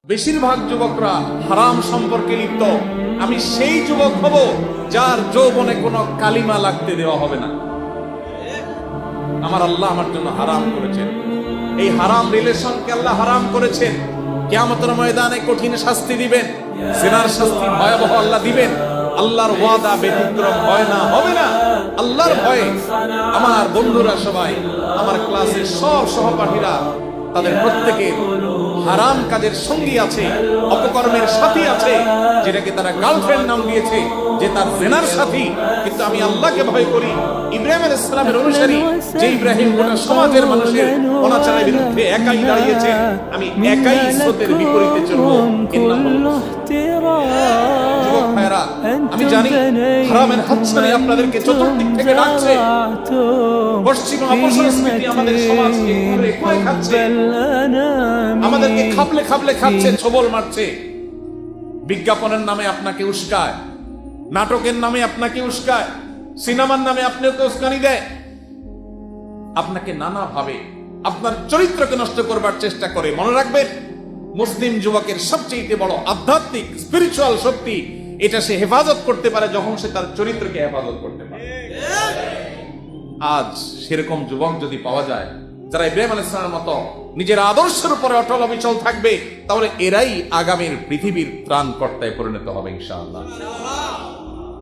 বেশিরভাগ যুবকরা হারাম সম্পর্কে লিপ্ত। আমি সেই যুবক হব যার যৌবনে কোনো কালিমা লাগতে দেওয়া হবে না। আমার আল্লাহ আমার জন্য হারাম করেছেন, এই হারাম রিলেশনকে আল্লাহ হারাম করেছেন। কিয়ামতের ময়দানে কঠিন শাস্তি দিবেন, জিনার শাস্তি ভয়াবহ আল্লাহ দিবেন। আল্লাহর ওয়াদা ব্যতিক্রম হয় না, হবে না। আল্লাহর ভয়ে আমার বন্ধুরা সবাই, আমার ক্লাসের সব সহপাঠীরা, তাদের প্রত্যেকের হারাম কাজের সঙ্গী আছে, অপকর্মের সাথী আছে, যেটাকে তারা গার্লফ্রেন্ড নাম দিয়েছে, যে তার জেনার সাথী। কিন্তু আমি আল্লাহকে ভয় করি। ইব্রাহিম আলাইহিস সালামের অনুসারী যে ইব্রাহিম গোটা সমাজের মানুষের অনাচারের বিরুদ্ধে একাই দাঁড়িয়েছে, আমি একাই স্রোতের বিপরীতে চলবো। যুবক ভাইরা, আমি জানি হারামের হাতছানি আপনাদেরকে চতুর্দিক থেকে ডাকছে। পশ্চিমা অপসংস্কৃতি আমাদের সমাজকে কুরে কুরে খাচ্ছে, আমাদেরকে খাবলে খাবলে খাচ্ছে, ছবল মারছে। বিজ্ঞাপনের নামে আপনাকে উস্কায়, নাটকের নামে আপনাকে উস্কায়, সিনেমার নামে আপনাকে উস্কানি দেয়, আপনাকে নানাভাবে আপনার চরিত্রকে নষ্ট করবার চেষ্টা করে। মনে রাখবেন, মুসলিম যুবকের সবচেয়ে বড় আধ্যাত্মিক স্পিরিচুয়াল শক্তি, এটা সে হেফাজত করতে পারে যখন সে তার চরিত্রকে হেফাজত করতে পারে। আজ সেরকম যুবক যদি পাওয়া যায় যারা ইব্রাহিম আলাইহিস সালামের মতো নিজের আদর্শের উপরে অটল অবিচল থাকবে, তাহলে এরাই আগামীর পৃথিবীর ত্রাণকর্তায় পরিণত হবে ইনশাআল্লাহ।